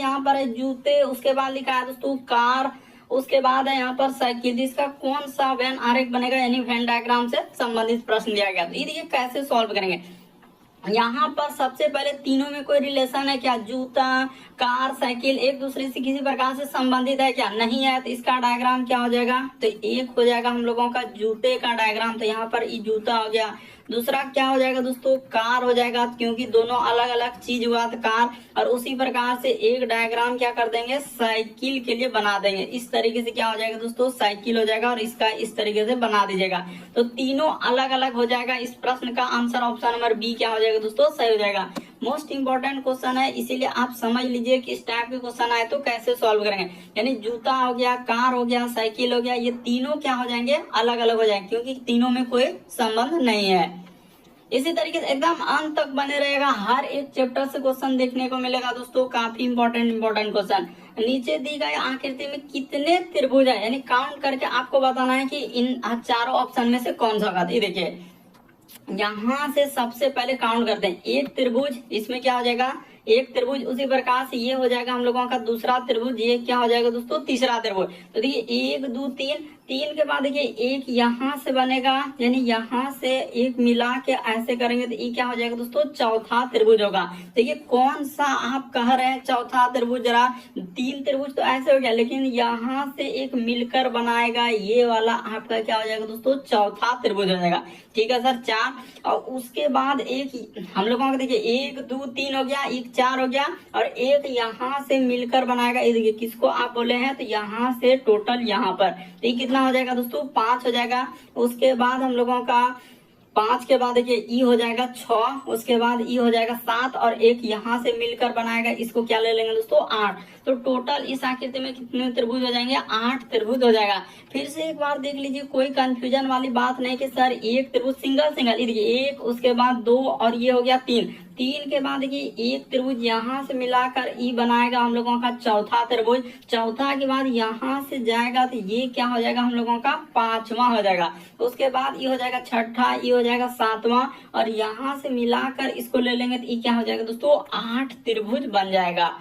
यहाँ पर है जूते, उसके बाद लिखा है दोस्तों कार, उसके बाद है यहाँ पर साइकिल। इसका कौन सा वेन आरेख बनेगा, यानी वेन डायग्राम से संबंधित प्रश्न दिया गया। तो ये देखिए कैसे सॉल्व करेंगे। यहाँ पर सबसे पहले तीनों में कोई रिलेशन है क्या, जूता कार साइकिल एक दूसरे से किसी प्रकार से संबंधित है क्या, नहीं है। तो इसका डायग्राम क्या हो जाएगा, तो एक हो जाएगा हम लोगों का जूते का डायग्राम, तो यहाँ पर ये जूता हो गया। दूसरा क्या हो जाएगा दोस्तों, कार हो जाएगा, क्योंकि दोनों अलग अलग चीज हुआ था कार। और उसी प्रकार से एक डायग्राम क्या कर देंगे, साइकिल के लिए बना देंगे। इस तरीके से क्या हो जाएगा दोस्तों, साइकिल हो जाएगा, और इसका इस तरीके से बना दीजिएगा। तो तीनों अलग अलग हो जाएगा। इस प्रश्न का आंसर ऑप्शन नंबर बी क्या हो जाएगा दोस्तों, सही हो जाएगा। मोस्ट इंपॉर्टेंट क्वेश्चन है, इसीलिए आप समझ लीजिए कि इस टाइप के क्वेश्चन आए तो कैसे सॉल्व करेंगे। यानी जूता हो गया, कार हो गया, साइकिल हो गया, ये तीनों क्या हो जाएंगे, अलग अलग हो जाएंगे, क्योंकि तीनों में कोई संबंध नहीं है। इसी तरीके से एकदम अंत तक बने रहेगा, हर एक चैप्टर से क्वेश्चन देखने को मिलेगा दोस्तों, काफी इंपॉर्टेंट क्वेश्चन। नीचे दी गई आकृति में कितने त्रिभुज है, यानी काउंट करके आपको बताना है कि इन चारों ऑप्शन में से कौन सा होगा। ये देखिए यहाँ से सबसे पहले काउंट करते हैं, एक त्रिभुज, इसमें क्या हो जाएगा, एक त्रिभुज। उसी प्रकार से ये हो जाएगा हम लोगों का दूसरा त्रिभुज, ये क्या हो जाएगा दोस्तों, तीसरा त्रिभुज। तो देखिए 1 2 3, 3 के बाद देखिए एक यहाँ से बनेगा, यानी यहाँ से एक मिला के ऐसे करेंगे तो ये क्या हो जाएगा दोस्तों, चौथा त्रिभुज होगा। देखिए कौन सा आप कह रहे हैं चौथा त्रिभुज, जरा 3 त्रिभुज तो ऐसे हो गया, लेकिन यहाँ से एक मिलकर बनाएगा, ये वाला आपका क्या हो जाएगा दोस्तों, चौथा त्रिभुज हो जाएगा। ठीक है सर, 4। और उसके बाद एक हम लोगों का देखिए 1 2 3 हो गया, एक 4 हो गया, और एक यहाँ से मिलकर बनाएगा, ये देखिए किसको आप बोले हैं, तो यहाँ से टोटल यहाँ पर, तो ये कितना हो जाएगा दोस्तों, 5 हो जाएगा। उसके बाद हम लोगों का 5 के बाद देखिए ई हो जाएगा 6, उसके बाद ई हो जाएगा 7, और एक यहाँ से मिलकर बनाएगा, इसको क्या ले लेंगे दोस्तों, 8। तो टोटल इस आकृति में कितने त्रिभुज हो जाएंगे, 8 त्रिभुज हो जाएगा। फिर से एक बार देख लीजिए, कोई कंफ्यूजन वाली बात नहीं कि सर एक त्रिभुज सिंगल सिंगल, ये देखिए 1, उसके बाद 2, और ये हो गया 3। 3 के बाद देखिए एक त्रिभुज यहाँ से मिलाकर ई बनाएगा हम लोगों का चौथा त्रिभुज। चौथा के बाद यहाँ से जाएगा तो ये क्या हो जाएगा हम लोगों का 5वां हो जाएगा। उसके बाद ये हो जाएगा 6ठा, ये हो जाएगा 7वां, और यहाँ से मिलाकर इसको ले लेंगे तो ये क्या हो जाएगा दोस्तों, 8 त्रिभुज बन जाएगा।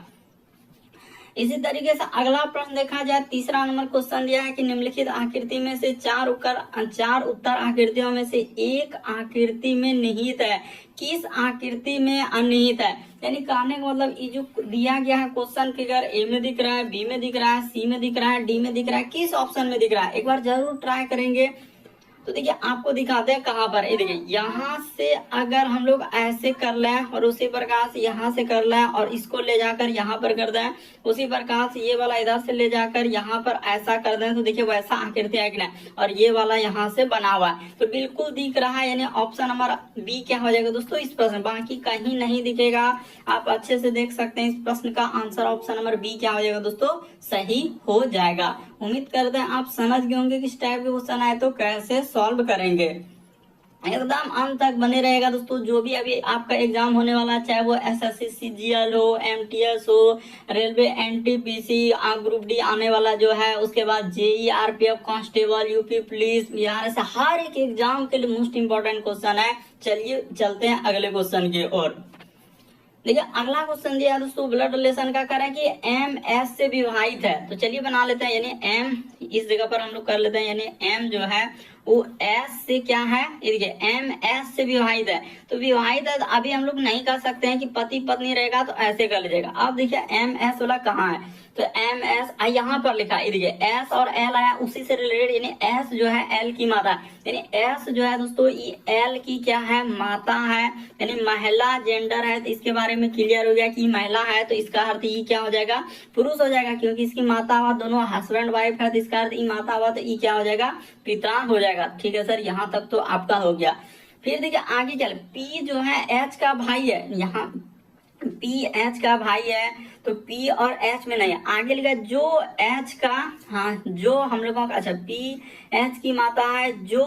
इसी तरीके से अगला प्रश्न देखा जाए, तीसरा नंबर क्वेश्चन दिया है कि निम्नलिखित आकृति में से 4 उत्तर आकृतियों में से एक आकृति में निहित है, किस आकृति में अनिहित है। यानी कहने का मतलब ये जो दिया गया है क्वेश्चन फिगर, ए में दिख रहा है, बी में दिख रहा है, सी में दिख रहा है, डी में दिख रहा है, किस ऑप्शन में दिख रहा है, एक बार जरूर ट्राई करेंगे। तो देखिए आपको दिखाते हैं कहाँ पर, ये देखिए यहाँ से अगर हम लोग ऐसे कर लें और उसी प्रकार से यहाँ से कर लें और इसको ले जाकर यहाँ पर कर दें, उसी प्रकार से ये वाला इधर से ले जाकर यहाँ पर ऐसा कर दें, तो देखिए वैसा आकृति है कि नहीं, और ये वाला यहाँ से बना हुआ है, तो बिल्कुल दिख रहा है। यानी ऑप्शन नंबर बी क्या हो जाएगा दोस्तों इस प्रश्न, बाकी कहीं नहीं दिखेगा। आप अच्छे से देख सकते हैं इस प्रश्न का आंसर ऑप्शन नंबर बी क्या हो जाएगा दोस्तों, सही हो जाएगा। उम्मीद करते हैं आप समझ गए होंगे किस टाइप के क्वेश्चन आए तो कैसे सॉल्व करेंगे। एकदम अंत तक बने रहेगा दोस्तों, जो भी अभी आपका एग्जाम होने वाला है, चाहे वो एसएससी सीजीएल हो, एमटीएस हो, रेलवे एनटीपीसी, ग्रुप डी आने वाला जो है, उसके बाद JE RPF constable, UP police, Bihar, से हर एक एग्जाम के लिए मोस्ट इंपॉर्टेंट क्वेश्चन है। चलिए चलते हैं अगले क्वेश्चन की ओर। देखिए अगला क्वेश्चन दिया है दोस्तों, ब्लड रिलेशन का करें कि एम एस से विभाजित है, तो चलिए बना लेते हैं। यानी एम इस जगह पर हम लोग कर लेते हैं, यानी एम जो है वो एस से क्या है, ये देखिए एम एस से विभाजित है, तो विभाजित है, तो अभी हम लोग नहीं कर सकते हैं कि पति पत्नी रहेगा तो ऐसे कर लीजिएगा। अब देखिए एम एस वाला कहाँ है, तो एम एस यहाँ पर लिखा है, ये देखिए एस और एल आया उसी से रिलेटेड, यानी एस जो है एल की माता, यानी एस जो है दोस्तों ये एल की क्या है, माता है, यानी महिला जेंडर है, तो इसके बारे में क्लियर हो गया कि महिला है, तो इसका अर्थ ये क्या हो जाएगा, पुरुष हो जाएगा, क्योंकि इसकी माता हुआ, दोनों हस्बैंड वाइफ है, तो इसका अर्थ ये माता हुआ, तो ये क्या हो जाएगा, पिता हो जाएगा। ठीक है सर, यहाँ तक तो आपका हो गया। फिर देखिए आगे चल, पी जो है एच का भाई है, यहाँ पी एच का भाई है, तो P और H में नहीं है। आगे लिखा जो H का, हाँ जो हम लोगों का, अच्छा P H की माता है, जो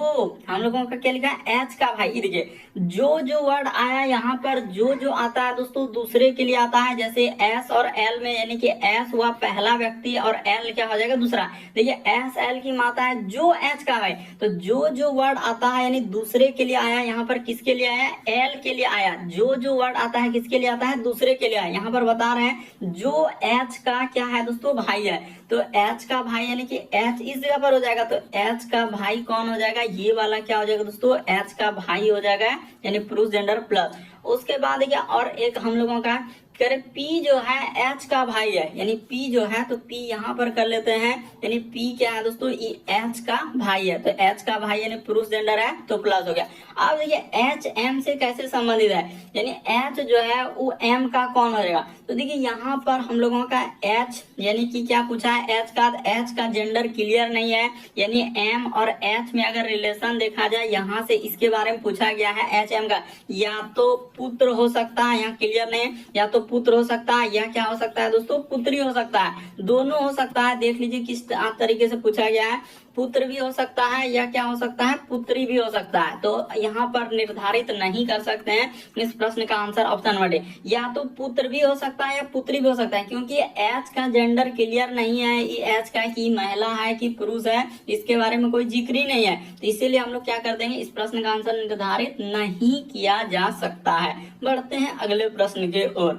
हम लोगों का क्या लिखा है H का भाई। देखिए जो वर्ड आया यहाँ पर, जो आता है दोस्तों दूसरे के लिए आता है, जैसे S और L में, यानी कि S हुआ पहला व्यक्ति और L क्या हो जाएगा दूसरा। देखिए S L की माता है, जो H का है, तो जो वर्ड आता है यानी दूसरे के लिए आया, यहाँ पर किसके लिए आया, L के लिए आया। जो वर्ड आता है किसके लिए आता है, दूसरे के लिए आया। यहाँ पर बता रहे हैं जो H का क्या है दोस्तों, भाई है। तो H का भाई यानी कि H इस जगह पर हो जाएगा, तो H का भाई कौन हो जाएगा, ये वाला क्या हो जाएगा दोस्तों, H का भाई हो जाएगा, यानी पुरुष जेंडर प्लस। उसके बाद क्या और एक हम लोगों का करे P जो है H का भाई है, यानी P जो है तो P यहाँ पर कर लेते हैं, यानी P क्या है दोस्तों, ये H का भाई है। तो H का भाई यानी पुरुष जेंडर है तो प्लस हो गया। अब देखिए H M से कैसे संबंधित है, यानी H जो है वो M का कौन हो जाएगा। तो देखिए यहाँ पर हम लोगों का H यानी कि क्या पूछा है, H का जेंडर क्लियर नहीं है, यानी M और H में अगर रिलेशन देखा जाए यहाँ से इसके बारे में पूछा गया है, H M का या तो पुत्र हो सकता है, यहाँ क्लियर नहीं है, या तो पुत्र हो सकता है या क्या हो सकता है दोस्तों, पुत्री हो सकता है, दोनों हो सकता है। देख लीजिए किस तरीके से पूछा गया है, पुत्र भी हो सकता है या क्या हो सकता है, पुत्री भी हो सकता है। तो यहाँ पर निर्धारित नहीं कर सकते हैं, इस प्रश्न का आंसर ऑप्शन नंबर डी, या तो पुत्र भी हो सकता है या पुत्री भी हो सकता है, क्योंकि H का जेंडर क्लियर नहीं है, ये H का कि महिला है कि पुरुष है, इसके बारे में कोई जिक्र ही नहीं है। तो इसीलिए हम लोग क्या कर देंगे, इस प्रश्न का आंसर निर्धारित नहीं किया जा सकता है। बढ़ते हैं अगले प्रश्न की ओर।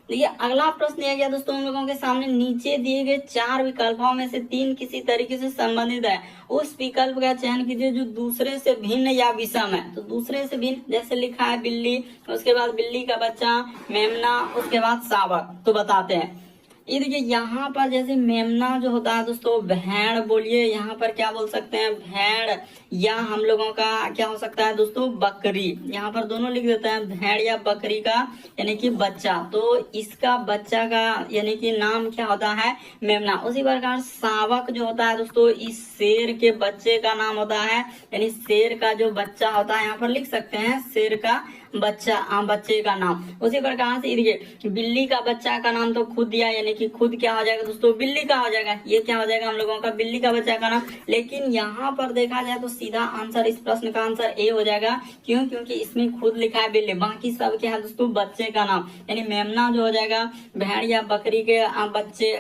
देखिए अगला प्रश्न यह गया दोस्तों हम लोगों के सामने, नीचे दिए गए 4 विकल्पों में से 3 किसी तरीके से संबंधित है, उस विकल्प का चयन कीजिए जो दूसरे से भिन्न या विषम है। तो दूसरे से भिन्न जैसे लिखा है बिल्ली, उसके बाद बिल्ली का बच्चा, मेमना, उसके बाद शावक। तो बताते हैं, ये देखिए यहाँ पर जैसे मेमना जो होता है दोस्तों, भेड़ बोलिए, यहाँ पर क्या बोल सकते हैं, भेड़, या हम लोगों का क्या हो सकता है दोस्तों, बकरी। यहाँ पर दोनों लिख देते हैं, भेड़ या बकरी का यानी कि बच्चा, तो इसका बच्चा का यानी कि नाम क्या होता है, मेमना। उसी प्रकार शावक जो होता है दोस्तों, इस शेर के बच्चे का नाम होता है, यानी शेर का जो बच्चा होता है, यहाँ पर लिख सकते हैं शेर का बच्चे का नाम। उसी प्रकार से देखिए बिल्ली का बच्चा का नाम तो खुद दिया, यानी कि खुद क्या हो जाएगा दोस्तों, बिल्ली का हो जाएगा, ये क्या हो जाएगा हम लोगों का, बिल्ली का बच्चा का नाम। लेकिन यहाँ पर देखा जाए तो सीधा आंसर, इस प्रश्न का आंसर ए हो जाएगा। क्यों, क्योंकि इसमें खुद लिखा है बिल्ली, बाकी सब क्या है दोस्तों, बच्चे का नाम, यानी मेमना जो हो जाएगा भेड़ या बकरी के बच्चे,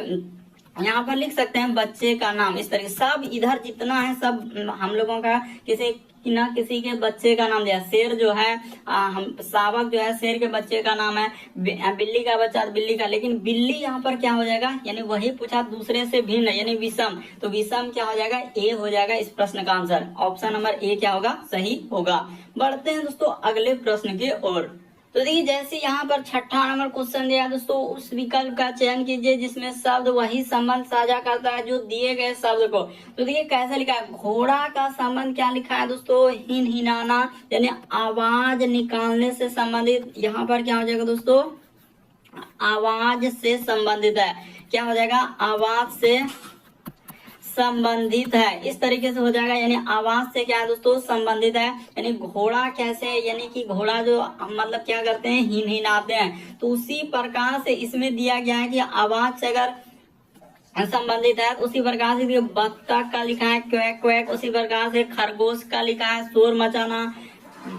यहाँ पर लिख सकते हैं बच्चे का नाम। इस तरीके सब इधर जितना है सब हम लोगों का किसी ना किसी के बच्चे का नाम दिया। शेर जो है हम शावक जो है शेर के बच्चे का नाम है, बिल्ली का बच्चा बिल्ली का, लेकिन बिल्ली यहाँ पर क्या हो जाएगा, यानी वही पूछा दूसरे से भिन्न यानी विषम, तो विषम क्या हो जाएगा, ए हो जाएगा इस प्रश्न का आंसर। ऑप्शन नंबर ए क्या होगा, सही होगा। बढ़ते हैं दोस्तों अगले प्रश्न की ओर। तो देखिए जैसे यहाँ पर 6ठा नंबर क्वेश्चन दिया दोस्तों, उस विकल्प का चयन कीजिए जिसमें शब्द वही संबंध साझा करता है जो दिए गए शब्द को। तो देखिए कैसे लिखा है, घोड़ा का संबंध क्या लिखा है दोस्तों, हिनहिनाना, यानी आवाज निकालने से संबंधित। यहाँ पर क्या हो जाएगा दोस्तों, आवाज से संबंधित है, क्या हो जाएगा, आवाज से संबंधित है, इस तरीके से हो जाएगा, यानी आवाज से क्या है दोस्तों, संबंधित है। यानी घोड़ा कैसे, यानी कि घोड़ा जो मतलब क्या करते हैं, हिनहिनाते हैं, तो उसी प्रकार से इसमें दिया गया है कि आवाज से अगर संबंधित है। उसी प्रकार से बत्तख का लिखा है क्वैक क्वैक, उसी प्रकार से खरगोश का लिखा है शोर मचाना,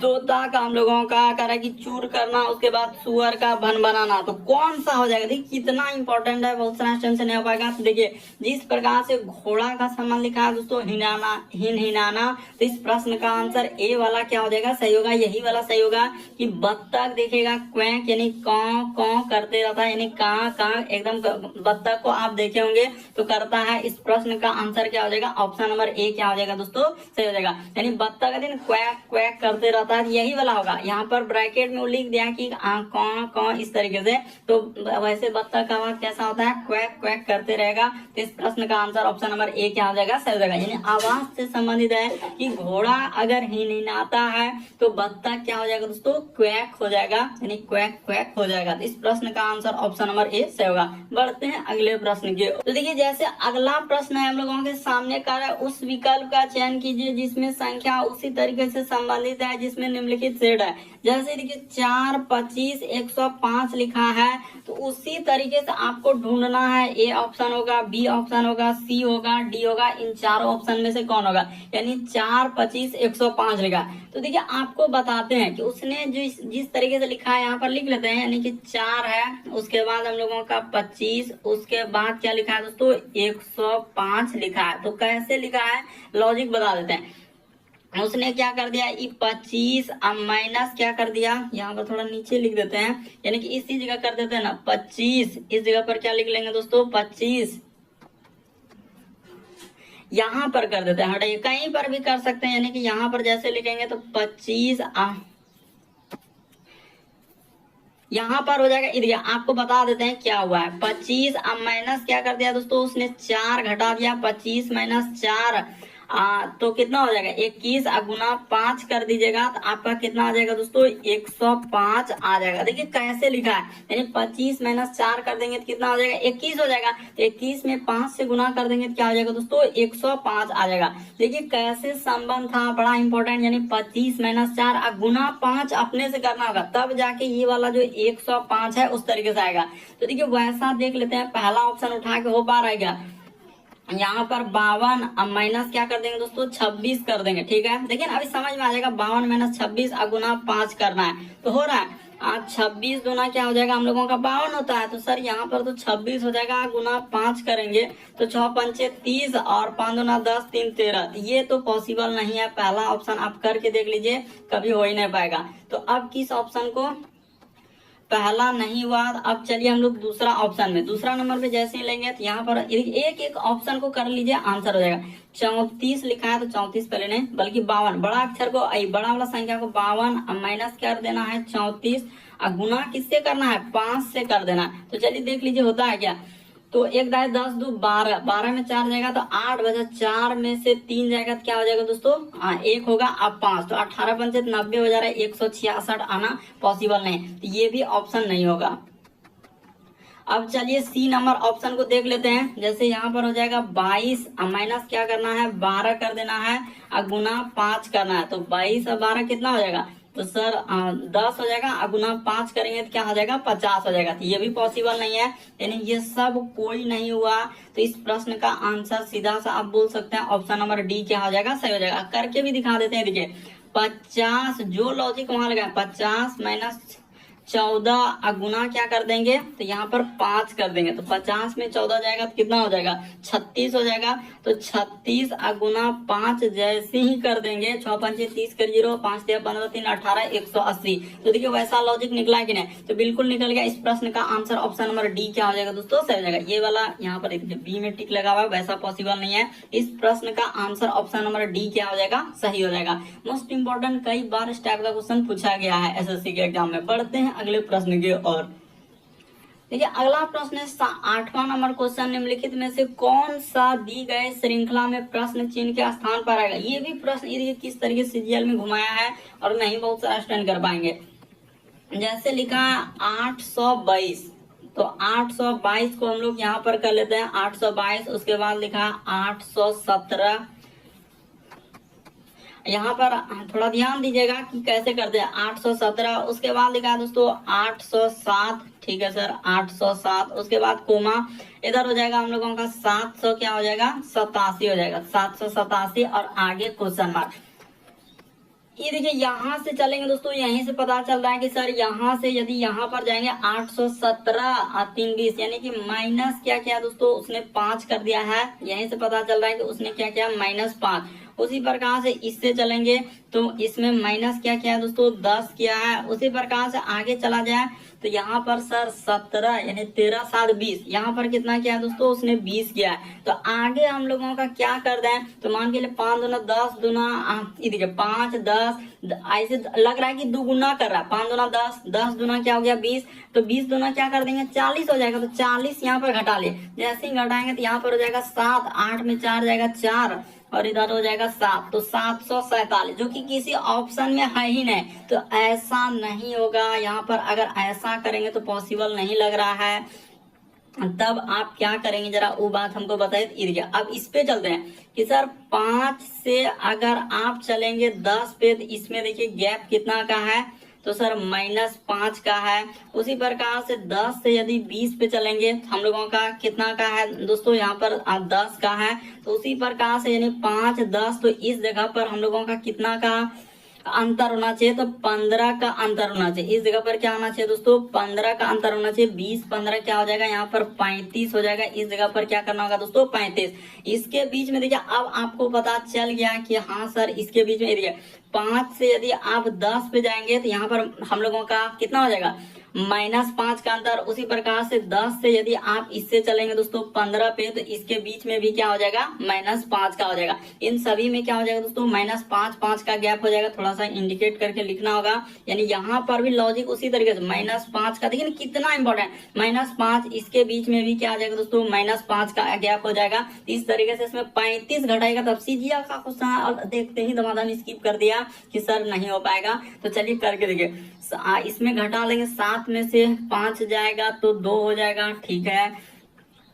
तोता का हम लोगों का करा कि चूर करना, उसके बाद सुअर का भन बनाना। तो कौन सा हो जाएगा, देखिए कितना इंपॉर्टेंट है, बहुत सारा टेंशन नहीं हो पाएगा। तो देखिए जिस प्रकार से घोड़ा का संबंध लिखा है दोस्तों हिनहिनाना, तो इस प्रश्न का आंसर ए वाला क्या हो जाएगा, सही होगा, यही वाला सही होगा। कि बत्तख देखेगा क्वैक यानी कौ कौ करते रहता है, यानी का एकदम बत्तख को आप देखे होंगे तो करता है। इस प्रश्न का आंसर क्या हो जाएगा, ऑप्शन नंबर ए क्या हो जाएगा दोस्तों, सही हो जाएगा। यानी बत्तख का दिन क्वैक क्वैक करते रहता है, यही वाला होगा। यहाँ पर ब्रैकेट में लिख दिया कि कौन इस तरीके से, तो वैसे बत्तख का आवाज कैसा होता है, क्वैक क्वैक करते रहेगा। तो इस प्रश्न का आंसर ऑप्शन नंबर ए क्या हो जाएगा, सही हो जाएगा। यानी आवाज से संबंधित है कि घोड़ा अगर हिनहिनाता है तो बत्तख क्या हो जाएगा दोस्तों, क्वैक हो जाएगा, यानी क्वैक क्वैक हो जाएगा। तो इस प्रश्न का आंसर ऑप्शन नंबर ए सही होगा। बढ़ते हैं अगले प्रश्न की। तो देखिए जैसे अगला प्रश्न है हम लोगों के सामने कर है, उस विकल्प का चयन कीजिए जिसमें संख्या उसी तरीके से संबंधित है जिसमें निम्नलिखित सेट है। जैसे देखिए 4, 25, 105 लिखा है, तो उसी तरीके से आपको ढूंढना है, ए ऑप्शन होगा, बी ऑप्शन होगा, सी होगा, डी होगा, इन चारों ऑप्शन में से कौन होगा। यानी 4, 25, 105 लिखा। तो देखिए आपको बताते हैं कि उसने जिस तरीके से लिखा है यहाँ पर लिख लेते हैं, यानी कि 4 है, उसके बाद हम लोगों का 25, उसके बाद क्या लिखा है दोस्तों, 105 लिखा है। तो कैसे लिखा है, लॉजिक बता देते हैं। उसने क्या कर दिया, 25 अब माइनस क्या कर दिया, यहाँ पर थोड़ा नीचे लिख देते हैं, यानी कि इसी जगह कर देते हैं ना 25, इस जगह पर क्या लिख लेंगे दोस्तों 25, यहाँ पर कर देते हैं, हटाइए कहीं पर भी कर सकते हैं, यानी कि यहाँ पर जैसे लिखेंगे तो 25 यहाँ पर हो जाएगा। इधर आपको बता देते हैं क्या हुआ है, 25 अब माइनस क्या कर दिया दोस्तों, उसने 4 घटा दिया, 25 माइनस 4 तो कितना हो जाएगा 21 गुना 5 कर दीजिएगा तो आपका कितना आ जाएगा दोस्तों 105 आ जाएगा। देखिए कैसे लिखा है, यानी 25 माइनस 4 कर देंगे तो कितना हो जाएगा 21 हो जाएगा, तो 21 में 5 से गुना कर देंगे तो क्या हो जाएगा दोस्तों 105 आ जाएगा। देखिए कैसे संबंध था, बड़ा इंपॉर्टेंट, यानी 25 माइनस 4 गुना 5 अपने से करना होगा, तब जाके ये वाला जो 105 है उस तरीके से आएगा। तो देखिए वैसा देख लेते हैं, पहला ऑप्शन उठा के हो पा रहा है क्या, यहाँ पर 52 अब माइनस क्या कर देंगे दोस्तों 26 कर देंगे, ठीक है। देखिए अभी समझ में आ जाएगा, 52 माइनस 26 गुना 5 करना है तो हो रहा है 26 गुना क्या हो जाएगा हम लोगों का 52 होता है, तो सर यहाँ पर तो 26 हो जाएगा, गुना 5 करेंगे तो 6 पंचे 30 और 5 दूना 10 3 13, ये तो पॉसिबल नहीं है। पहला ऑप्शन आप करके देख लीजिए, कभी हो ही नहीं पाएगा। तो अब किस ऑप्शन को, पहला नहीं हुआ, अब चलिए हम लोग दूसरा ऑप्शन में, दूसरा नंबर पे जैसे ही लेंगे तो यहाँ पर एक एक ऑप्शन को कर लीजिए, आंसर हो जाएगा। 34 लिखा है तो 34 पहले नहीं बल्कि 52, बड़ा अक्षर को बड़ा वाला संख्या को 52 माइनस कर देना है 34 और गुना किससे करना है 5 से कर देना है। तो चलिए देख लीजिए होता है क्या, तो 1 दाए 10 2 12, 12 में 4 जाएगा तो 8 बचा, 4 में से 3 जाएगा तो क्या हो जाएगा दोस्तों 1 होगा, अब 5 तो 18 पंचे 90 हो जा रहा है, 166 आना पॉसिबल नहीं, तो ये भी ऑप्शन नहीं होगा। अब चलिए सी नंबर ऑप्शन को देख लेते हैं, जैसे यहाँ पर हो जाएगा 22 माइनस क्या करना है 12 कर देना है और गुना 5 करना है, तो 22 और 12 कितना हो जाएगा, तो सर 10 हो जाएगा और गुना 5 करेंगे तो क्या हो जाएगा 50 हो जाएगा, तो ये भी पॉसिबल नहीं है, यानी ये सब कोई नहीं हुआ। तो इस प्रश्न का आंसर सीधा सा आप बोल सकते हैं ऑप्शन नंबर डी क्या हो जाएगा, सही हो जाएगा। करके भी दिखा देते हैं, देखिए 50 जो लॉजिक वहां लगा 50 माइनस 14 गुना क्या कर देंगे, तो यहाँ पर 5 कर देंगे, तो 50 में 14 जाएगा तो कितना हो जाएगा 36 हो जाएगा, तो 36 गुना 5 जैसे ही कर देंगे 6 पंचे 30 कर 0 5 15 3 18 180। तो देखिए वैसा लॉजिक निकला है कि नहीं, तो बिल्कुल निकल गया। इस प्रश्न का आंसर ऑप्शन नंबर डी क्या हो जाएगा दोस्तों, सही हो जाएगा। ये वाला यहाँ पर बी में टिक लगा हुआ है, वैसा पॉसिबल नहीं है। इस प्रश्न का आंसर ऑप्शन नंबर डी क्या हो जाएगा, सही हो जाएगा। मोस्ट इंपोर्टेंट, कई बार इस टाइप का क्वेश्चन पूछा गया है एसएससी के एग्जाम में। पढ़ते हैं अगले प्रश्न की ओर। देखिए अगला प्रश्न है 8वां नंबर क्वेश्चन, निम्नलिखित में से कौन सा दी गए श्रृंखला में प्रश्न चिन्ह के स्थान पर आएगा। ये भी प्रश्न ये किस तरीके से सीजीएल में घुमाया है और नहीं बहुत सारा स्टैंड कर पाएंगे। जैसे लिखा है 822, तो 822 को हम लोग यहाँ पर कर लेते हैं 822, उसके बाद लिखा 817, यहाँ पर थोड़ा ध्यान दीजिएगा कि कैसे करते हैं 817, उसके बाद लिखा है दोस्तों 807, ठीक है सर 807, उसके बाद कोमा इधर हो जाएगा हम लोगों का 700 क्या हो जाएगा 87 हो जाएगा 787 और आगे क्वेश्चन मार्क। ये देखिए यहाँ से चलेंगे दोस्तों, यहीं से पता चल रहा है कि सर यहाँ से यदि यहाँ पर जाएंगे 817 और 3 20, यानी कि माइनस क्या किया दोस्तों उसने 5 कर दिया है। यहीं से पता चल रहा है कि उसने क्या किया -5। उसी प्रकार से इससे चलेंगे तो इसमें माइनस क्या किया है दोस्तों 10 किया है। उसी प्रकार से आगे चला जाए तो यहाँ पर सर 17 यानी 13 7 20, यहाँ पर कितना किया है दोस्तों उसने 20 किया है। तो आगे हम लोगों का क्या कर दें, तो मान के लिए 5 दूना 10 दूना, देखिए 5 10 ऐसे लग रहा है कि दुगुना कर रहा है, 5 दूना 10 10 दूना क्या हो गया 20, तो 20 दूना क्या कर देंगे 40 हो जाएगा। तो 40 यहाँ पर घटा ले, जैसे ही घटाएंगे तो यहाँ पर हो जाएगा 7, 8 में 4 जाएगा 4 और इधर हो जाएगा 7, तो 747 जो कि किसी ऑप्शन में है ही नहीं, तो ऐसा नहीं होगा। यहाँ पर अगर ऐसा करेंगे तो पॉसिबल नहीं लग रहा है। तब आप क्या करेंगे जरा वो बात हमको बताइए। अब इस पे चलते हैं कि सर 5 से अगर आप चलेंगे 10 पे, तो इसमें देखिए गैप कितना का है, तो सर -5 का है। उसी प्रकार से 10 से यदि 20 पे चलेंगे हम लोगों का कितना का है दोस्तों, यहाँ पर 10 का है। तो उसी प्रकार से यानी 5 10, तो इस जगह पर हम लोगों का कितना का अंतर होना चाहिए, तो 15 का अंतर होना चाहिए। इस जगह पर क्या होना चाहिए दोस्तों, 15 का अंतर होना चाहिए। 20 15 क्या हो जाएगा, यहाँ पर 35 हो जाएगा। इस जगह पर क्या करना होगा दोस्तों, 35। इसके बीच में देखिए, अब आपको पता चल गया कि हाँ सर इसके बीच में देखिए 5 से यदि आप 10 पे जाएंगे तो यहाँ पर हम लोगों का कितना हो जाएगा, -5 का अंतर। उसी प्रकार से 10 से यदि आप इससे चलेंगे दोस्तों 15 पे, तो इसके बीच में भी क्या हो जाएगा, -5 का हो जाएगा। इन सभी में क्या हो जाएगा दोस्तों, -5 5 का गैप हो जाएगा। थोड़ा सा इंडिकेट करके लिखना होगा, यानी यहाँ पर भी लॉजिक उसी तरीके से -5 का, देखिए कितना इंपॉर्टेंट, -5 इसके बीच में भी क्या आ जाएगा दोस्तों, -5 का गैप हो जाएगा। इस तरीके से इसमें 35 घटाएगा, तब सीजिया का क्वेश्चन और देखते ही धमाधम स्किप कर दिया कि सर नहीं हो पाएगा। तो चलिए करके देखिए, इसमें घटा लेंगे, 7 में से 5 जाएगा तो 2 हो जाएगा, ठीक है।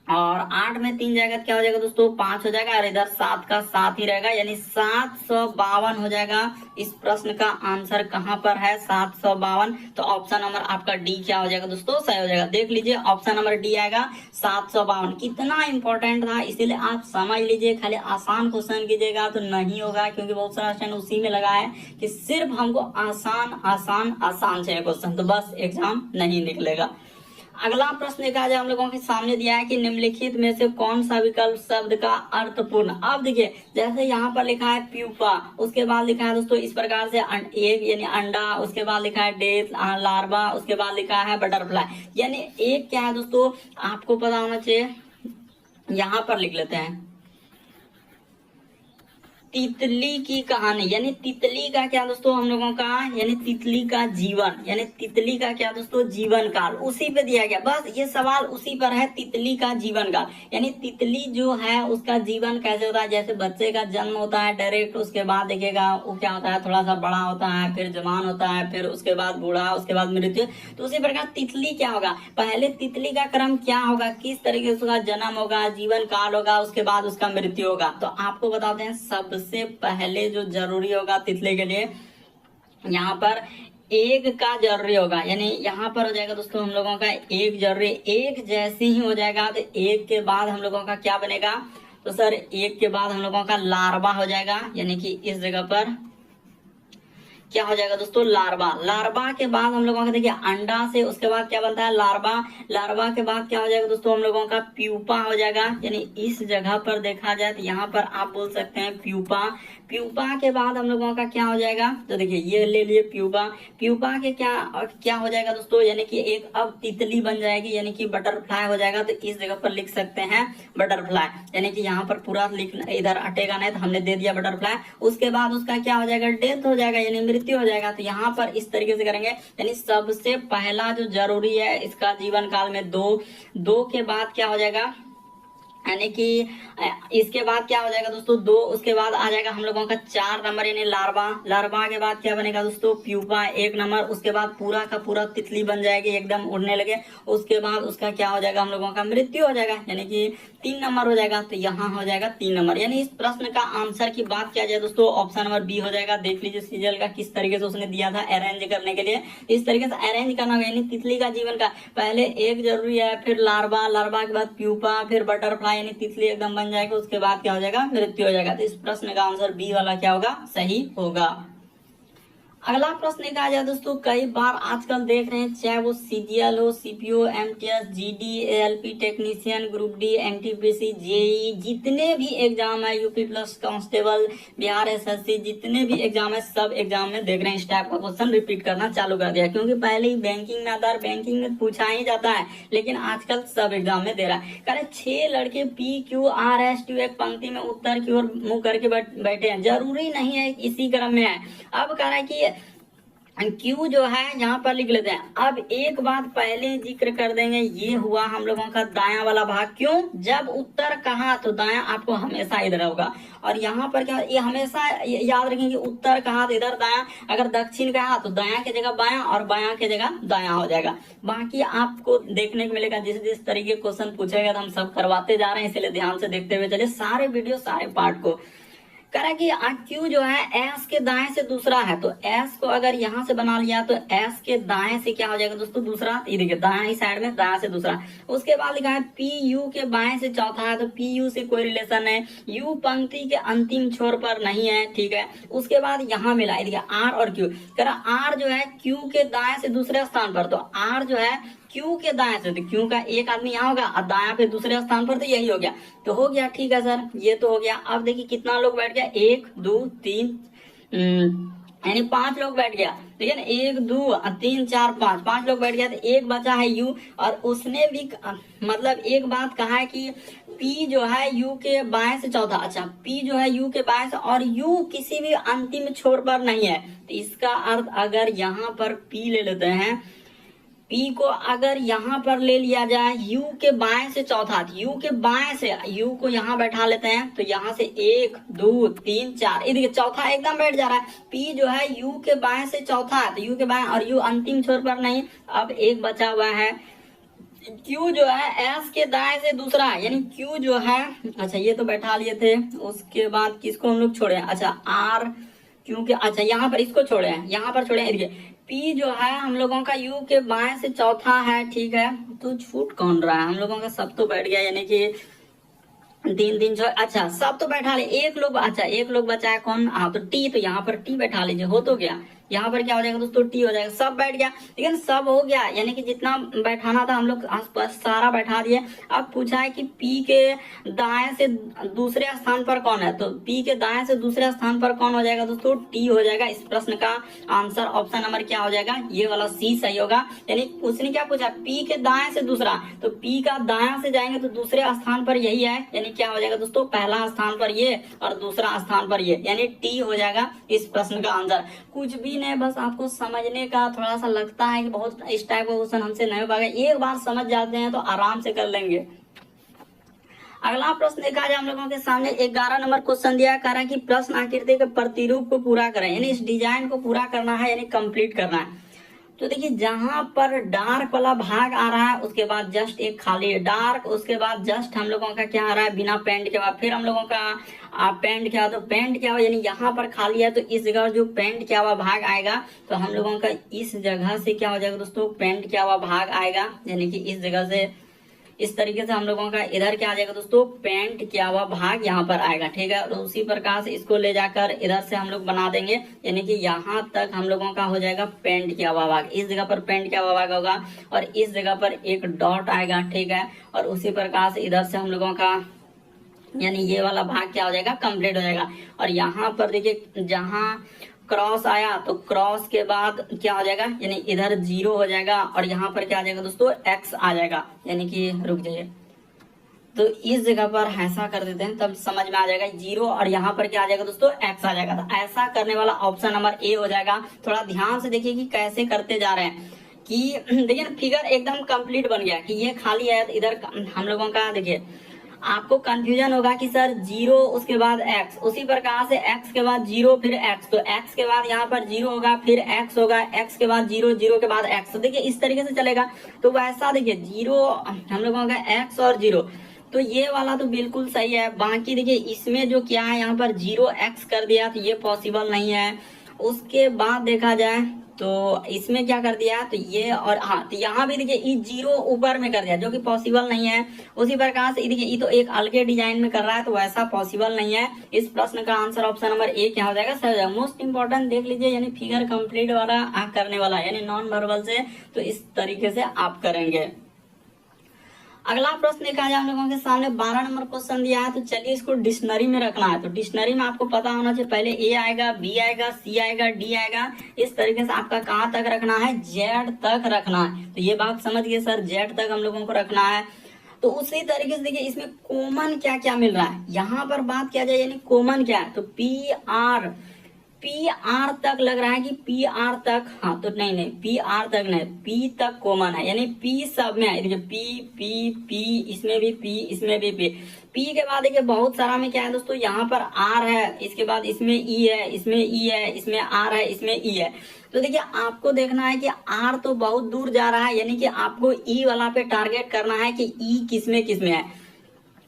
और 8 में 3 जाएगा तो क्या हो जाएगा दोस्तों, 5 हो जाएगा। और इधर 7 का 7 ही रहेगा, यानी 752 हो जाएगा। इस प्रश्न का आंसर कहां पर है, 752। तो ऑप्शन नंबर आपका डी क्या हो जाएगा दोस्तों, सही हो जाएगा। देख लीजिए ऑप्शन नंबर डी आएगा 752। कितना इंपॉर्टेंट था, इसीलिए आप समझ लीजिए। खाली आसान क्वेश्चन कीजिएगा तो नहीं होगा, क्योंकि बहुत सारा क्वेश्चन उसी में लगा है कि सिर्फ हमको आसान आसान आसान चाहिए क्वेश्चन, तो बस एग्जाम नहीं निकलेगा। अगला प्रश्न देखा जाए, हम लोगों के सामने दिया है कि निम्नलिखित में से कौन सा विकल्प शब्द का अर्थपूर्ण। अब देखिए, जैसे यहाँ पर लिखा है प्यूपा, उसके बाद लिखा है दोस्तों इस प्रकार से एक यानी अंडा, उसके बाद लिखा है डेथ लार्वा, उसके बाद लिखा है बटरफ्लाई। यानी एक क्या है दोस्तों, आपको पता होना चाहिए। यहाँ पर लिख लेते हैं तितली की कहानी, यानी तितली का क्या दोस्तों हम लोगों का, यानी तितली का जीवन, यानी तितली का क्या दोस्तों, जीवन काल उसी पे दिया गया। बस ये सवाल उसी पर है, तितली का जीवन काल, यानी तितली जो है उसका जीवन कैसे होता है। जैसे बच्चे का जन्म होता है डायरेक्ट, उसके बाद देखिएगा वो क्या होता है, थोड़ा सा बड़ा होता है, फिर जवान होता है, फिर उसके बाद बूढ़ा, उसके बाद मृत्यु। तो उसी प्रकार तितली क्या होगा, पहले तितली का क्रम क्या होगा, किस तरीके से उसका जन्म होगा, जीवन काल होगा, उसके बाद उसका मृत्यु होगा। तो आपको बताते हैं सबसे पहले जो जरूरी होगा तितली के लिए, यहाँ पर एक का जरूरी होगा, यानी यहाँ पर हो जाएगा दोस्तों हम लोगों का एक जरूरी, एक जैसे ही हो जाएगा। तो एक के बाद हम लोगों का क्या बनेगा, तो सर एक के बाद हम लोगों का लार्वा हो जाएगा, यानी कि इस जगह पर क्या हो जाएगा दोस्तों, लार्वा। लार्वा के बाद हम लोगों का देखिए अंडा से उसके बाद क्या बनता है, लार्वा। लार्वा के बाद क्या हो जाएगा दोस्तों, हम लोगों का प्यूपा हो जाएगा। यानी इस जगह पर देखा जाए तो यहाँ पर आप बोल सकते हैं प्यूपा। प्यूपा के बाद हम लोगों का क्या हो जाएगा, तो देखिए ये ले लिए प्यूपा। प्यूपा के क्या हो जाएगा दोस्तों, यानी कि एक अब तितली बन जाएगी, यानी कि बटरफ्लाई हो जाएगा। तो इस जगह पर लिख सकते हैं बटरफ्लाई, यानी कि यहाँ पर पूरा लिखना, इधर अटेगा नहीं तो हमने दे दिया बटरफ्लाई। उसके बाद उसका क्या हो जाएगा, डेथ हो जाएगा, यानी मृत्यु हो जाएगा। तो यहाँ पर इस तरीके से करेंगे, यानी सबसे पहला जो जरूरी है इसका जीवन काल में दो के बाद क्या हो जाएगा, यानी कि इसके बाद क्या हो जाएगा दोस्तों 2, उसके बाद आ जाएगा हम लोगों का 4 नंबर यानी लार्वा। लार्वा के बाद क्या बनेगा दोस्तों, प्यूपा 1 नंबर। उसके बाद पूरा का पूरा तितली बन जाएगी, एकदम उड़ने लगे। उसके बाद उसका क्या हो जाएगा, हम लोगों का मृत्यु हो जाएगा, यानी कि 3 नंबर हो जाएगा। तो यहाँ हो जाएगा 3 नंबर। यानी इस प्रश्न का आंसर की बात किया जाए दोस्तों, ऑप्शन नंबर बी हो जाएगा। देख लीजिए सीरियल का किस तरीके से उसने दिया था अरेंज करने के लिए, इस तरीके से अरेंज करना होगा। यानी तितली का जीवन का पहले एक जरूरी है, फिर लार्वा, लार्वा के बाद प्यूपा, फिर बटरफ्लाई, यानी तितली एकदम बन जाएगा। उसके बाद क्या हो जाएगा, मृत्यु हो जाएगा। तो इस प्रश्न का आंसर बी वाला क्या होगा, सही होगा। अगला प्रश्न देखा जाए दोस्तों, कई बार आजकल देख रहे हैं, चाहे वो सीजीएल हो, CPO, MTS, GD, ALP technician, group D, NTPC, JE, जितने भी एग्जाम है, UP plus constable, Bihar SSC, जितने भी एग्जाम है सब एग्जाम में देख रहे हैं इस टाइप का क्वेश्चन रिपीट करना चालू कर दिया। क्योंकि पहले ही बैंकिंग में आता है, बैंकिंग में पूछा ही जाता है, लेकिन आजकल सब एग्जाम में दे रहा है। कह रहे 6 लड़के PQRS एक पंक्ति में उत्तर की ओर मुंह करके बैठे हैं, जरूरी नहीं है इसी क्रम में है। अब कह रहा है कि क्यू जो है यहाँ पर लिख लेते हैं। अब एक बात पहले जिक्र कर देंगे, ये हुआ हम लोगों का दायां वाला भाग। क्यों, जब उत्तर कहा तो दायां आपको हमेशा इधर होगा, और यहाँ पर क्या, ये हमेशा याद रखेंगे उत्तर कहा तो इधर दायां, अगर दक्षिण कहा तो दायां की जगह बायां और बायां की जगह दायां हो जाएगा। बाकी आपको देखने को मिलेगा जिस जिस तरीके क्वेश्चन पूछेगा तो हम सब करवाते जा रहे हैं, इसलिए ध्यान से देखते हुए चलिए सारे वीडियो सारे पार्ट को। कह रहा है कि क्यू जो है एस के दाएं से दूसरा है, तो एस को अगर यहां से बना लिया तो एस के दाएं से क्या हो जाएगा दोस्तों दूसरा, ये देखिए दाएं साइड में दाएं से दूसरा। उसके बाद लिखा है पी यू के बाएं से चौथा है, तो पी यू से कोई रिलेशन है, यू पंक्ति के अंतिम छोर पर नहीं है, ठीक है। उसके बाद यहाँ मिला है देखिए आर और क्यू, कह रहा आर जो है क्यू के दाएं से दूसरे स्थान पर, तो आर जो है क्यू के दाएं से, तो क्यू का एक आदमी यहाँ होगा और दाया पे दूसरे स्थान पर, तो यही हो गया। तो हो गया, ठीक है सर, ये तो हो गया। अब देखिए कितना लोग बैठ गया, 1 2 3 यानी 5 लोग बैठ गया, ठीक है ना, 1 2 3 4 5 लोग बैठ गया। तो एक बचा है यू, और उसने भी मतलब एक बात कहा है कि पी जो है यू के बाएं से चौथा, अच्छा पी जो है यू के बाएं से, और यू किसी भी अंतिम छोर पर नहीं है। तो इसका अर्थ अगर यहाँ पर पी ले लेते हैं, पी को अगर यहाँ पर ले लिया जाए यू के बाएं से चौथा, यू के बाएं से यू को यहाँ बैठा लेते हैं, तो यहाँ से 1 2 3 4, ये देखिए चौथा एकदम बैठ जा रहा है। पी जो है यू के बाएं से चौथा है, तो यू के बाएं और यू अंतिम छोर पर नहीं। अब एक बचा हुआ है क्यू जो है एस के दाएं से दूसरा है, यानी क्यू जो है, अच्छा ये तो बैठा लिए थे। उसके बाद किसको हम लोग छोड़े, अच्छा आर क्योंकि, अच्छा यहाँ पर इसको छोड़े हैं, यहाँ पर छोड़े हैं। पी जो है हम लोगों का यू के बाएं से चौथा है, ठीक है। तो छूट कौन रहा है, हम लोगों का सब तो बैठ गया, यानी कि 3 3 6, अच्छा सब तो बैठा ले, एक लोग, अच्छा एक लोग बचा है कौन, हाँ तो टी, तो यहाँ पर टी बैठा लीजिए, हो तो गया। यहाँ पर क्या हो जाएगा दोस्तों, टी हो जाएगा, सब बैठ गया, लेकिन सब हो गया, यानी कि जितना बैठाना था हम लोग आसपास सारा बैठा दिए। अब पूछा है कि पी के दाएं से दूसरे स्थान पर कौन है, तो पी के दाएं से दूसरे स्थान पर कौन हो जाएगा दोस्तों, टी हो जाएगा। इस प्रश्न का आंसर ऑप्शन नंबर क्या हो जाएगा, ये वाला सी सही होगा। यानी उसने क्या पूछा, पी के दाएं से दूसरा, तो पी का दाएं से जाएंगे तो दूसरे स्थान पर यही है, यानी क्या हो जाएगा दोस्तों, पहला स्थान पर ये और दूसरा स्थान पर ये, यानी टी हो जाएगा इस प्रश्न का आंसर। कुछ भी नहीं, बस आपको समझने का थोड़ा सा लगता है कि बहुत इस टाइप का क्वेश्चन हमसे नहीं हो पाएगा, एक बार समझ जाते हैं तो आराम से कर लेंगे। अगला प्रश्न देखा जाए हम लोगों के सामने 11 नंबर क्वेश्चन दिया, कह रहा है कि प्रश्न आकृति के प्रतिरूप को पूरा करें, यानी इस डिजाइन को पूरा करना है, यानी कंप्लीट करना है। तो देखिए जहां पर डार्क वाला भाग आ रहा है उसके बाद जस्ट एक खाली डार्क, उसके बाद जस्ट हम लोगों का क्या आ रहा है बिना पेंट के बाद, फिर हम लोगों का पेंट क्या, तो पेंट क्या हुआ, यानी यहाँ पर खाली है तो इस जगह जो पेंट किया हुआ भाग आएगा, तो हम लोगों का इस जगह से क्या हो जाएगा दोस्तों, पेंट किया हुआ भाग आएगा, यानी कि इस जगह से इस तरीके से हम लोगों का इधर क्या आ जाएगा दोस्तों, पेंट किया हुआ भाग यहाँ पर आएगा, ठीक है। और उसी प्रकार से इसको ले जाकर इधर से हम लोग बना देंगे, यानी कि यहाँ तक हम लोगों का हो जाएगा पेंट किया हुआ भाग, इस जगह पर पेंट किया हुआ भाग होगा और इस जगह पर एक डॉट आएगा, ठीक है। और उसी प्रकार से इधर से हम लोगों का यानी ये वाला भाग क्या हो जाएगा, कंप्लीट हो जाएगा। और यहाँ पर देखिए जहाँ क्रॉस आया तो क्रॉस के बाद क्या हो जाएगा, यानी इधर 0 हो जाएगा और यहाँ पर क्या आ जाएगा दोस्तों, x आ जाएगा, यानी कि रुक जाइए, तो इस जगह पर ऐसा कर देते हैं तब समझ में आ जाएगा 0 और यहाँ पर क्या आ जाएगा दोस्तों, x आ जाएगा। तो ऐसा करने वाला ऑप्शन नंबर ए हो जाएगा। थोड़ा ध्यान से देखिए कि कैसे करते जा रहे हैं, कि देखिए फिगर एकदम कंप्लीट बन गया कि ये खाली है, तो इधर हम लोगों का देखिए आपको कंफ्यूजन होगा कि सर 0 उसके बाद x, उसी प्रकार से x के बाद 0 फिर x, तो x के बाद यहाँ पर 0 होगा फिर x होगा, x के बाद 0 0 के बाद x, तो देखिए इस तरीके से चलेगा। तो वैसा देखिए 0 हम लोगों का x और 0, तो ये वाला तो बिल्कुल सही है। बाकी देखिए इसमें जो क्या है यहाँ पर 0x कर दिया तो ये पॉसिबल नहीं है। उसके बाद देखा जाए तो इसमें क्या कर दिया, तो ये और हाँ, तो यहाँ भी देखिए ई 0 ऊपर में कर दिया जो कि पॉसिबल नहीं है। उसी प्रकार से देखिए ये तो एक अलगे डिजाइन में कर रहा है, तो वैसा पॉसिबल नहीं है। इस प्रश्न का आंसर ऑप्शन नंबर ए क्या हो जाएगा, सर मोस्ट इंपॉर्टेंट देख लीजिए, यानी फिगर कंप्लीट वाला करने वाला यानी नॉन वर्बल से, तो इस तरीके से आप करेंगे। अगला प्रश्न देखा जाए हम लोगों के सामने 12 नंबर क्वेश्चन दिया है, तो चलिए इसको डिक्शनरी में रखना है। तो डिक्शनरी में आपको पता होना चाहिए पहले ए आएगा, बी आएगा, सी आएगा, डी आएगा, इस तरीके से आपका कहाँ तक रखना है, जेड तक रखना है। तो ये बात समझ गए सर, जेड तक हम लोगों को रखना है। तो उसी तरीके से देखिए इसमें कॉमन क्या क्या मिल रहा है, यहाँ पर बात किया जाए यानी कॉमन क्या है, तो पी आर तक लग रहा है कि पी आर तक, हाँ तो नहीं पी आर तक नहीं, पी तक कॉमन है, यानी पी सब में है। देखिए पी इसमें भी पी, इसमें भी पी के बाद देखिए बहुत सारा में क्या है दोस्तों, यहाँ पर आर है, इसके बाद इसमें ई है, इसमें ई है, इसमें आर है, इसमें ई है। तो देखिए आपको देखना है कि आर तो बहुत दूर जा रहा है, यानी कि आपको ई वाला पे टारगेट करना है कि ई किसमें किसमें है।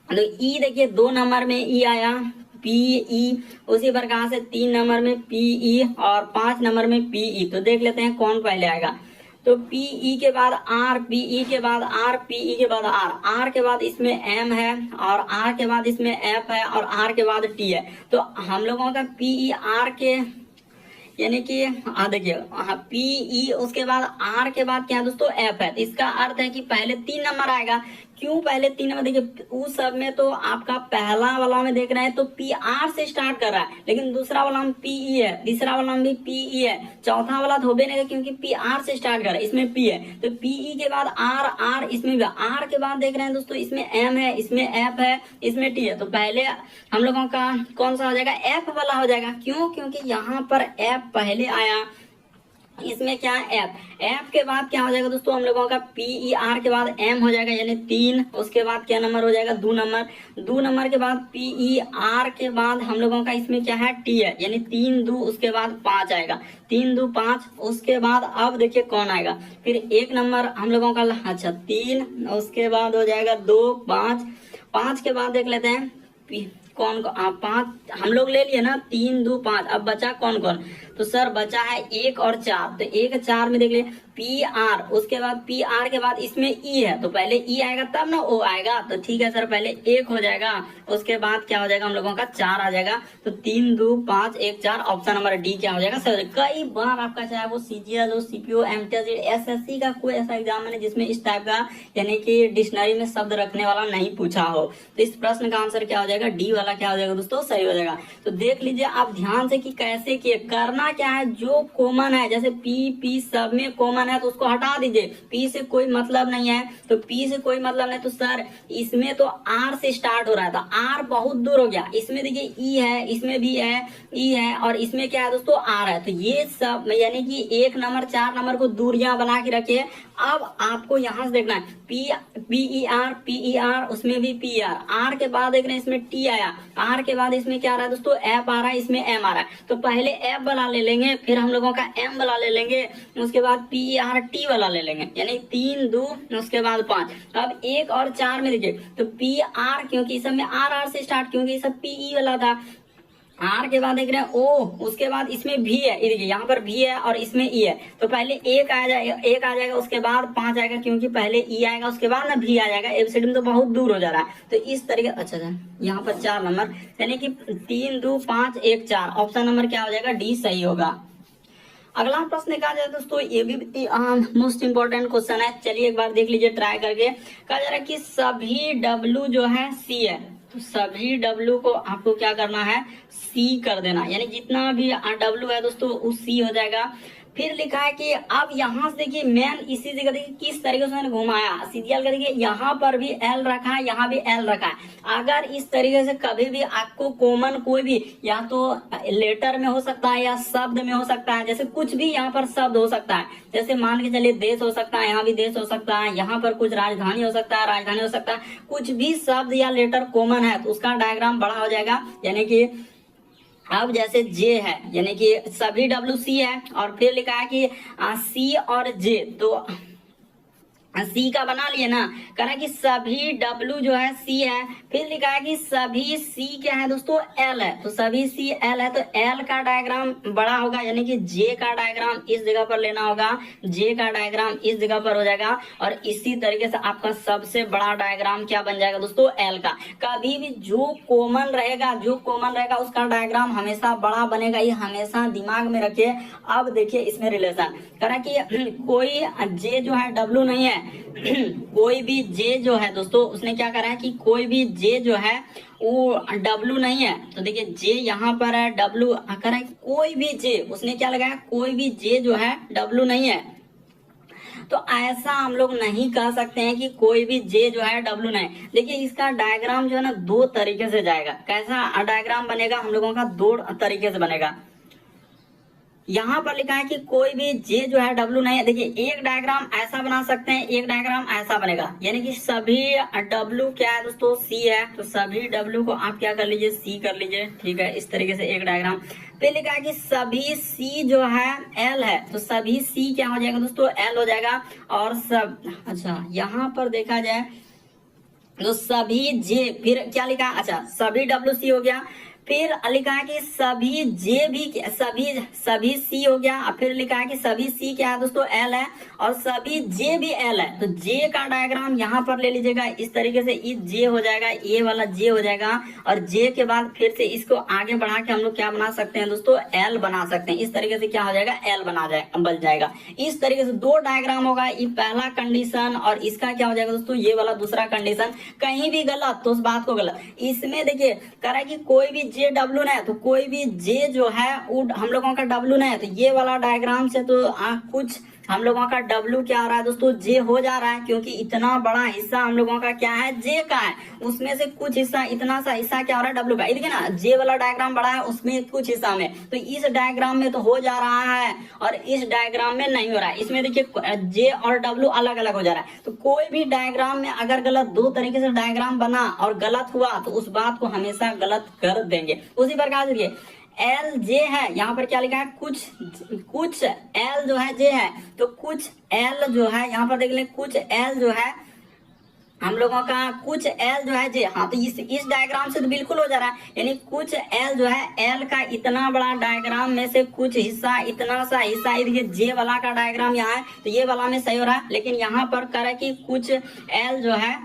तो ई देखिए 2 नंबर में ई आया, PE, उसी प्रकार से 3 नंबर में PE और 5 नंबर में PE। तो देख लेते हैं कौन पहले आएगा। तो PE के बाद R, PE के बाद R, PE के बाद R, R के बाद इसमें M है और R के बाद इसमें F है और R के बाद T है। तो हम लोगों का PER के यानी कि देखिए PE उसके बाद R के बाद क्या है दोस्तों F है। तो इसका अर्थ है कि पहले 3 नंबर आएगा। क्यों पहले 3 नंबर? देखिए उस सब में तो आपका पहला वाला में देख रहे हैं तो PR से स्टार्ट कर रहा है, लेकिन दूसरा वाला में PE है, तीसरा वाला में भी PE है, चौथा वाला तो हो भी नहीं क्योंकि PR से स्टार्ट कर रहा है, इसमें P है। तो PE के बाद R इसमें भी R के बाद देख रहे हैं दोस्तों इसमें M है, इसमें F है, इसमें T है। तो पहले हम लोगों का कौन सा हो जाएगा? F वाला हो जाएगा। क्यों? क्योंकि यहाँ पर F पहले आया, इसमें क्या है F के बाद क्या हो जाएगा दोस्तों हम लोगों का PER के बाद M हो जाएगा यानी 3। उसके बाद क्या नंबर हो जाएगा? 2 नंबर। 2 नंबर के बाद PER के बाद हम लोगों का इसमें क्या है? T है यानी 3 2 उसके बाद 5 आएगा, 3 2 5। उसके बाद अब देखिए कौन आएगा फिर 1 नंबर हम लोगों का, अच्छा 3, उसके बाद हो जाएगा 2 5। 5 के बाद देख लेते हैं कौन 5 हम लोग ले लिए ना, 3 2 5। अब बचा कौन कौन? तो सर बचा है 1 और 4। तो 1 4 में देख लिए PR, उसके बाद PR के बाद इसमें E है, तो पहले E आएगा तब ना O आएगा। तो ठीक है सर पहले 1 हो जाएगा, उसके बाद क्या हो जाएगा हम लोगों का 4 आ जाएगा। तो 3 2 5 1 4 ऑप्शन नंबर D क्या हो जाएगा सर। कई बार आपका चाहे वो CGL हो, CPO, MTS, SSC का कोई ऐसा एग्जाम है जिसमें इस टाइप का यानी कि डिक्शनरी में शब्द रखने वाला नहीं पूछा हो। तो इस प्रश्न का आंसर क्या हो जाएगा? D वाला क्या हो जाएगा दोस्तों? सही हो जाएगा। तो देख लीजिए आप ध्यान से कि कैसे किए। करना क्या है, जो कॉमन है जैसे P सब में कॉमन है तो उसको हटा दीजिए। P से कोई मतलब नहीं है, तो P से कोई मतलब नहीं तो सर इसमें तो R से स्टार्ट हो रहा था, R बहुत दूर हो गया। इसमें देखिए E है, इसमें भी है E है और इसमें क्या है दोस्तों? R है। तो ये सब यानी कि 1 नंबर 4 नंबर को दूरियां बना के रखिए। अब आपको यहाँ से देखना है PER उसमें भी PR, R के बाद देख रहे हैं इसमें T आया, R के बाद इसमें क्या आ रहा है दोस्तों? F आ रहा है, इसमें M आ रहा है। तो पहले F वाला ले लेंगे, फिर हम लोगों का M वाला ले लेंगे, उसके बाद PERT वाला ले लेंगे यानी 3 2 उसके बाद 5। अब 1 और 4 में देखिए तो PR क्योंकि इस सब में R से स्टार्ट, क्योंकि सब PE वाला था। R के बाद देख रहे हैं O, उसके बाद इसमें V है, ये देखिए यहाँ पर V है और इसमें E है। तो पहले 1 आ जाएगा उसके बाद 5 आएगा, क्योंकि पहले E आएगा उसके बाद ना V आ जाएगा। एबीसीडी में तो बहुत दूर हो जा रहा है। तो इस तरीके अच्छा यहाँ पर 4 नंबर यानी कि 3 2 5 1 4 ऑप्शन नंबर क्या हो जाएगा? D सही होगा। अगला प्रश्न कहा जाए दोस्तों, ये भी मोस्ट इंपोर्टेंट क्वेश्चन है। चलिए एक बार देख लीजिए ट्राई करके। कहा जा रहा है कि सभी W जो है C है, तो सभी W को आपको क्या करना है? C कर देना, यानी जितना भी W है दोस्तों वो C हो जाएगा। फिर लिखा है कि अब यहाँ से देखिए मेन इसी जगह देखिए किस तरीके से मैंने घुमाया सीरियल का। देखिए यहाँ पर भी L रखा है, यहाँ भी L रखा है। अगर इस तरीके से कभी भी आपको कॉमन कोई भी या तो लेटर में हो सकता है या शब्द में हो सकता है, जैसे कुछ भी यहाँ पर शब्द हो सकता है, जैसे मान के चलिए देश हो सकता है, यहाँ भी देश हो सकता है, यहाँ पर कुछ राजधानी हो सकता है, राजधानी हो सकता है, कुछ भी शब्द या लेटर कॉमन है तो उसका डायग्राम बड़ा हो जाएगा। यानी कि अब जैसे J है यानी कि सभी WC है और फिर लिखा है कि C और J, तो C का बना लिए ना, कहा कि सभी W जो है C है। फिर लिखा है कि सभी C क्या है दोस्तों? L है, तो सभी C L है, तो L का डायग्राम बड़ा होगा यानी कि J का डायग्राम इस जगह पर लेना होगा, J का डायग्राम इस जगह पर हो जाएगा। और इसी तरीके से आपका सबसे बड़ा डायग्राम क्या बन जाएगा दोस्तों? L का। कभी भी जो कॉमन रहेगा उसका डायग्राम हमेशा बड़ा बनेगा, ये हमेशा दिमाग में रखिए। अब देखिए इसमें रिलेशन करा कि कोई J जो है W नहीं है, कोई भी J जो है दोस्तों उसने क्या करा है कि कोई भी J जो है वो W नहीं है। तो देखिए J यहाँ पर है, W करा है कोई भी J उसने क्या लगाया? कोई भी J जो है W नहीं है। तो ऐसा हम लोग नहीं कह सकते हैं कि कोई भी J जो है W नहीं। देखिए इसका डायग्राम जो है ना 2 तरीके से जाएगा। कैसा डायग्राम बनेगा? हम लोगों का 2 तरीके से बनेगा। यहाँ पर लिखा है कि कोई भी J जो है W नहीं है। देखिए एक डायग्राम ऐसा बना सकते हैं, एक डायग्राम ऐसा बनेगा, यानी कि सभी W क्या है दोस्तों? C है, तो सभी W को आप क्या कर लीजिए? C कर लीजिए। ठीक है, इस तरीके से एक डायग्राम। फिर लिखा है कि सभी C जो है L है, तो सभी C क्या हो जाएगा दोस्तों? L हो जाएगा। और सब अच्छा यहाँ पर देखा जाए तो सभी J फिर क्या लिखा? अच्छा सभी WC हो गया। फिर लिखा है कि सभी जे भी सभी सी हो गया। फिर लिखा है कि सभी सी क्या है दोस्तों, एल है, और सभी जे भी एल है। तो जे का डायग्राम यहाँ पर ले लीजिएगा इस तरीके से, ये जे हो जाएगा, ये वाला जे हो जाएगा, और जे के बाद फिर से इसको आगे बढ़ा के हम लोग क्या बना सकते हैं दोस्तों, एल बना सकते हैं। इस तरीके से क्या हो जाएगा, एल बन जाएगा। इस तरीके से दो डायग्राम होगा, ये पहला कंडीशन और इसका क्या हो जाएगा दोस्तों, ये वाला दूसरा कंडीशन। कहीं भी गलत तो उस बात को गलत। इसमें देखिए कह रहा है कि कोई भी जे डब्ल्यू ना है, तो कोई भी जे जो है हम लोगों का डब्ल्यू ना है, तो ये वाला डायग्राम से तो कुछ हम लोगों का डब्ल्यू क्या आ रहा है दोस्तों, जे हो जा रहा है, क्योंकि इतना बड़ा हिस्सा हम लोगों का क्या है, जे का है। उसमें से कुछ हिस्सा, इतना सा हिस्सा क्या हो रहा है, डब्ल्यू का। देखिए ना, जे वाला डायग्राम बड़ा है, उसमें कुछ हिस्सा में, तो इस डायग्राम में तो हो जा रहा है और इस डायग्राम में नहीं हो रहा है। इसमें देखिए जे और डब्ल्यू अलग अलग हो जा रहा है। तो कोई भी डायग्राम में अगर गलत, दो तरीके से डायग्राम बना और गलत हुआ तो उस बात को हमेशा गलत कर देंगे। उसी प्रकार देखिए एल जे है, यहाँ पर क्या लिखा है, कुछ एल जो है जे है, तो कुछ एल जो है यहाँ पर देख लें, कुछ एल जो है हम लोगों का, कुछ एल जो है जे। हाँ, तो इस डायग्राम से तो बिल्कुल हो जा रहा है, यानी कुछ एल जो है, एल का इतना बड़ा डायग्राम में से कुछ हिस्सा, इतना सा हिस्सा, देखिए जे वाला का डायग्राम यहाँ है, तो ये वाला में सही हो रहा है। लेकिन यहाँ पर कह रहा है कि कुछ एल जो है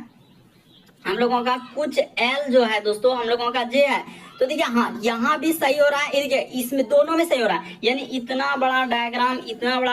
हम लोगों का, कुछ एल जो है दोस्तों हम लोगों का जे है, तो देखिए हाँ यहाँ भी सही हो रहा है, देखिए इसमें दोनों में सही हो रहा है। यानी इतना बड़ा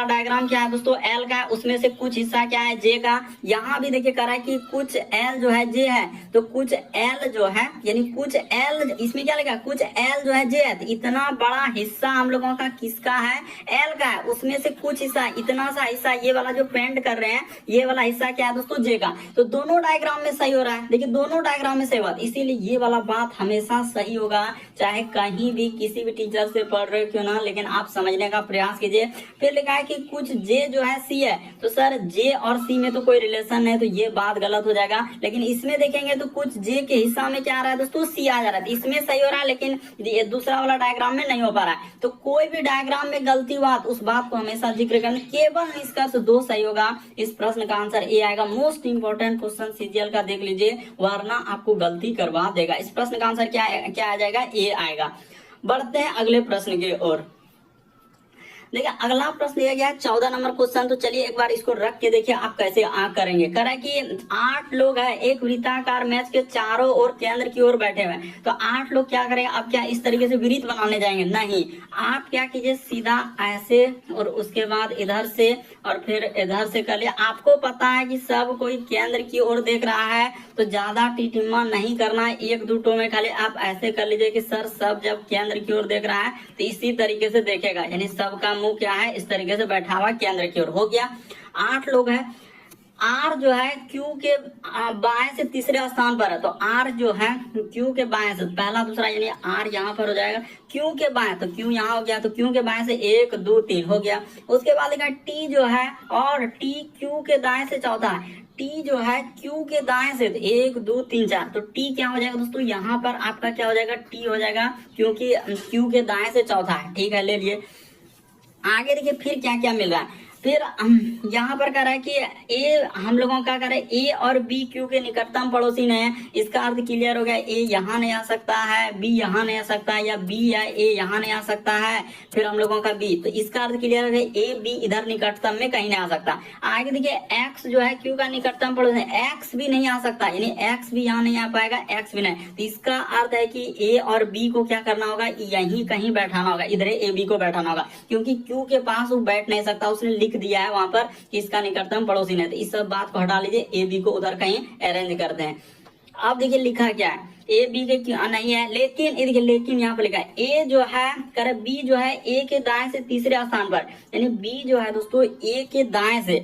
डायग्राम क्या है दोस्तों, एल का है, उसमें से कुछ हिस्सा क्या है, जे का। यहाँ भी देखिए कह रहा है कि कुछ एल जो है जे है, तो कुछ एल जो है, यानी कुछ एल, इसमें क्या लिखा, कुछ एल जो है जे है, तो इतना बड़ा हिस्सा हम लोगों का किसका है, एल का है, उसमें से कुछ हिस्सा, इतना सा हिस्सा, ये वाला जो पेंट कर रहे हैं, ये वाला हिस्सा क्या है दोस्तों, जे का। तो दोनों डायग्राम में सही हो रहा है, देखिए दोनों डायग्राम में सही बात, इसीलिए ये वाला बात हमेशा सही होगा, चाहे कहीं भी किसी भी टीचर से पढ़ रहे क्यों ना, लेकिन आप समझने का प्रयास कीजिए। फिर लिखा है कि कुछ जे जो है सी है, तो सर जे और सी में तो कोई रिलेशन है, तो ये बात गलत हो जाएगा। लेकिन इसमें देखेंगे तो कुछ जे के हिस्सा में क्या आ रहा है दोस्तों, सी आ जा रहा है, इसमें सही हो रहा है, लेकिन ये दूसरा वाला डायग्राम में नहीं हो पा रहा है। तो कोई भी डायग्राम में गलती हुआ तो उस बात को हमेशा जिक्र करना। केवल निष्कर्ष दो सही होगा। इस प्रश्न का आंसर ए आएगा। मोस्ट इंपोर्टेंट क्वेश्चन सीजीएल का देख लीजिए, वरना आपको गलती करवा देगा। इस प्रश्न का आंसर क्या आ जाएगा, ए आएगा। बढ़ते हैं अगले प्रश्न की ओर। देखिए अगला प्रश्न दिया गया है 14 नंबर क्वेश्चन। तो चलिए एक बार इसको रख के देखिए आप कैसे करेंगे। कह रहा है कि 8 लोग हैं, एक वृत्ताकार मैच के चारों ओर केंद्र की ओर बैठे हुए हैं। तो 8 लोग क्या करेंगे, आप क्या इस तरीके से वृत्त बनाने जाएंगे, नहीं, आप क्या कीजिए, सीधा ऐसे और उसके बाद इधर से और फिर इधर से कर लिया। आपको पता है कि सब कोई केंद्र की ओर देख रहा है, तो ज्यादा टिटिम्मा नहीं करना है, एक दूटों में खाली आप ऐसे कर लीजिए कि सर सब जब केंद्र की ओर देख रहा है तो इसी तरीके से देखेगा, यानी सबका मुंह क्या है, इस तरीके से बैठा हुआ केंद्र की ओर। हो गया, 8 लोग हैं। आर जो है क्यू के बाएं से तीसरे स्थान पर है, तो आर जो है क्यू के बाएं से पहला दूसरा, यानी आर यहाँ पर हो जाएगा क्यू के बाएं, तो क्यू यहाँ हो गया, तो क्यू के बाएं से 1 2 3 हो गया। उसके बाद लिखा टी जो है, और टी क्यू के दाएं से चौथा है, टी जो है क्यू के दाएं से 1 2 3 4, तो टी क्या हो जाएगा दोस्तों, यहाँ पर आपका क्या हो जाएगा, टी हो जाएगा, क्योंकि क्यू के दाएं से चौथा है। ठीक है, ले लिए। आगे देखिए फिर क्या क्या मिल रहा है। फिर यहाँ पर कह रहा है कि ए हम लोगों का कह रहा है ए और बी क्यू के निकटतम पड़ोसी ने है। इसका अर्थ क्लियर हो गया, ए यहाँ नहीं आ सकता है, बी यहाँ नहीं आ सकता है, या बी या ए यहाँ नहीं आ सकता है। फिर हम लोगों का बी, तो इसका अर्थ क्लियर हो गया, ए बी इधर निकटतम में कहीं नहीं आ सकता। आगे देखिए एक्स जो है क्यू का निकटतम पड़ोसी है, एक्स भी नहीं आ सकता, यानी एक्स भी यहाँ नहीं आ पाएगा, एक्स भी नहीं। तो इसका अर्थ है कि ए और बी को क्या करना होगा, यहीं कहीं बैठाना होगा, इधर ए बी को बैठाना होगा, क्योंकि क्यू के पास वो बैठ नहीं सकता, उसने दिया है वहां पर कि इसका निकटतम पड़ोसी है। तो इस सब बात को हटा लीजिए, ए बी को उधर कहीं अरेंज करते हैं। अब देखिए लिखा क्या है, ए बी के क्यों नहीं है, लेकिन देखिए लेकिन यहाँ पर लिखा है ए जो है कर बी जो है ए के दाएं से तीसरे स्थान पर, यानी बी जो है दोस्तों ए के दाएं से।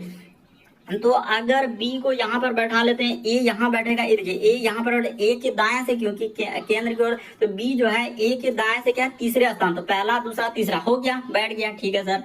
तो अगर बी को यहाँ पर बैठा लेते हैं, ए यहाँ बैठेगा, ए यहाँ पर ए के दाएं से, क्योंकि केंद्र की ओर, तो बी जो है ए के दाएं से क्या है, तीसरे स्थान, तो पहला दूसरा तीसरा हो गया, बैठ गया। ठीक है सर।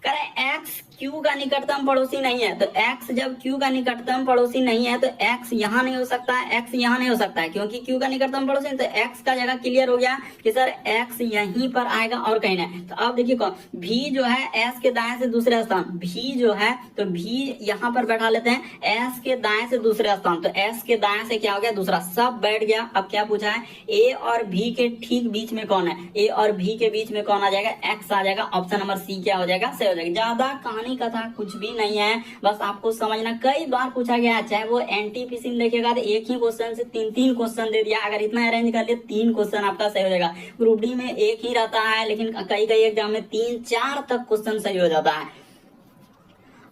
करें एक्स क्यू का निकटतम पड़ोसी नहीं है, तो एक्स जब क्यू का निकटतम पड़ोसी नहीं है तो एक्स यहाँ नहीं हो सकता है, एक्स यहाँ नहीं हो सकता है, क्योंकि क्यू का निकटतम पड़ोसी नहीं, तो एक्स का जगह क्लियर हो गया कि सर एक्स यहीं पर आएगा और कहीं नहीं। तो अब देखिए कौन भी जो है एस के दाएं से दूसरे स्थान, भी जो है तो भी यहाँ पर बैठा लेते हैं एस के दाएं से दूसरे स्थान, तो एस के दाएं से क्या हो गया दूसरा, सब बैठ गया। अब क्या पूछा है, ए और भी के ठीक बीच में कौन है, ए और भी के बीच में कौन आ जाएगा, एक्स आ जाएगा। ऑप्शन नंबर सी क्या हो जाएगा, सही हो जाएगा। ज्यादा कहानी कथा कुछ भी नहीं है, बस आपको समझना, कई बार पूछा गया है, चाहे वो एनटीपीसी में देखेगा तो एक ही क्वेश्चन से तीन क्वेश्चन दे दिया, अगर इतना अरेंज कर लिया 3 क्वेश्चन आपका सही हो जाएगा। ग्रुप डी में एक ही रहता है, लेकिन कई एग्जाम में 3-4 तक क्वेश्चन सही हो जाता है।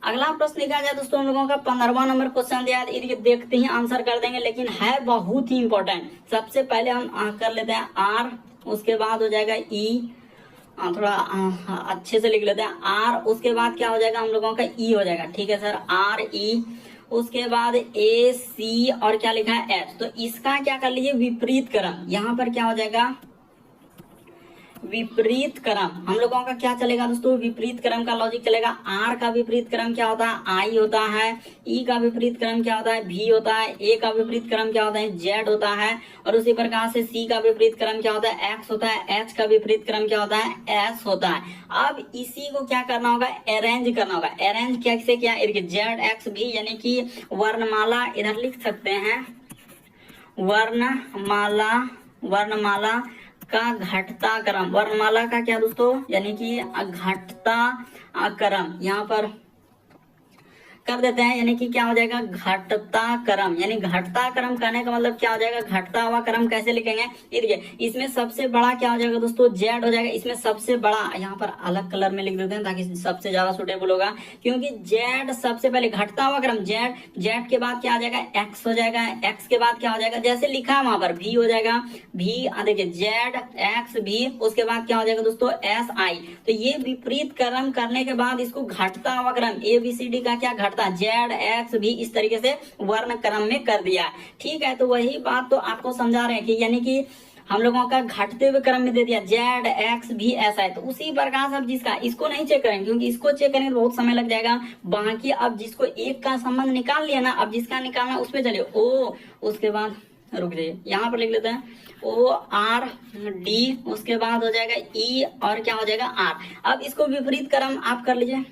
अगला प्रश्न देखा जाए दोस्तों, हम लोगों का 15वां नंबर क्वेश्चन दिया है, ये देखते ही आंसर कर देंगे, लेकिन है बहुत ही इंपॉर्टेंट। सबसे पहले हम कर लेते हैं आर, उसके बाद हो जाएगा ई, थोड़ा अच्छे से लिख लेते हैं आर, उसके बाद क्या हो जाएगा हम लोगों का ई हो जाएगा, ठीक है सर, आर ई, उसके बाद ए सी और क्या लिखा है एच। तो इसका क्या कर लीजिए विपरीत क्रम, यहाँ पर क्या हो जाएगा विपरीत क्रम। हम लोगों का क्या चलेगा दोस्तों, विपरीत क्रम का लॉजिक चलेगा। आर का विपरीत क्रम क्या होता है, आई होता है, ई का विपरीत क्रम क्या होता है, भी होता है, ए का विपरीत क्रम क्या होता है, जेड होता है, और उसी प्रकार से सी का विपरीत क्रम क्या होता है, एक्स होता है, एच का विपरीत क्रम क्या होता है, एस होता है। अब इसी को क्या करना होगा, अरेंज करना होगा। अरेंज कैसे किया, जेड एक्स भी, यानी कि वर्णमाला इधर लिख सकते हैं, वर्णमाला का घटता क्रम, वर्णमाला का क्या दोस्तों, यानी कि घटता क्रम यहाँ पर कर देते हैं, यानी कि क्या हो जाएगा घटता क्रम। यानी घटता क्रम कहने का मतलब क्या हो जाएगा, घटता हुआ क्रम कैसे लिखेंगे, ये देखिए इसमें सबसे बड़ा क्या हो जाएगा दोस्तों, जेड हो जाएगा। इसमें सबसे बड़ा यहाँ पर अलग कलर में लिख देते हैं ताकि सबसे ज्यादा सुटेबल होगा, क्योंकि जेड सबसे पहले घटता हुआ क्रम, जेड के बाद क्या आ जाएगा, एक्स हो जाएगा, एक्स के बाद क्या हो जाएगा, जैसे लिखा है वहां पर भी हो जाएगा, भी देखिए जेड एक्स भी, उसके बाद क्या हो जाएगा दोस्तों एस आई। तो ये विपरीत क्रम करने के बाद इसको घटता हुआ क्रम ABCD का क्या घटता, जेड एक्स भी, इस तरीके से वर्ण क्रम में कर दिया। ठीक है, तो वही बात तो आपको समझा रहे हैं कि यानी कि हम लोगों का घटते हुए क्रम में दे दिया, जेड एक्स भी ऐसा है। तो उसी प्रकार से अब जिसका, इसको नहीं चेक करेंगे क्योंकि इसको चेक करेंगे तो बहुत समय लग जाएगा। बाकी अब जिसको एक का संबंध निकाल लिया ना, अब जिसका निकालना उस पर चलिए ओ, उसके बाद रुक जाइए यहाँ पर लिख लेते हैं ओ आर डी, उसके बाद हो जाएगा ई और क्या हो जाएगा आर। अब इसको विपरीत क्रम आप कर लीजिए,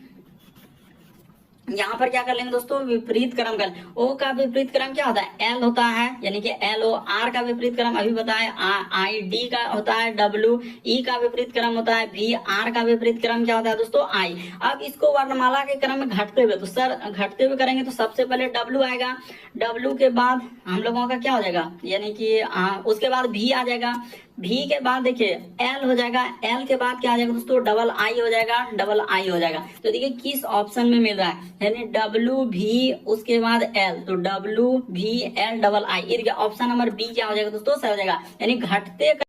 यहाँ पर क्या कर लेंगे दोस्तों, विपरीत क्रम कर। ओ का विपरीत क्रम क्या होता है, एल होता है, यानी कि एल ओ। आर का विपरीत क्रम अभी बताया, आई डी का होता है डब्ल्यू, ई का विपरीत क्रम होता है भी, आर का विपरीत क्रम क्या होता है दोस्तों आई। अब इसको वर्णमाला के क्रम में घटते हुए, तो सर घटते हुए करेंगे तो सबसे पहले डब्ल्यू आएगा, डब्ल्यू के बाद हम लोगों का क्या हो जाएगा, यानी कि उसके बाद भी आ जाएगा, भी के बाद देखिए एल हो जाएगा, एल के बाद क्या आ जाएगा दोस्तों डबल आई हो जाएगा, डबल आई हो जाएगा। तो देखिए किस ऑप्शन में मिल रहा है, यानी डब्ल्यू भी उसके बाद एल, तो डब्ल्यू भी L double I, option number B क्या हो जाएगा दोस्तों सही हो जाएगा। यानी घटते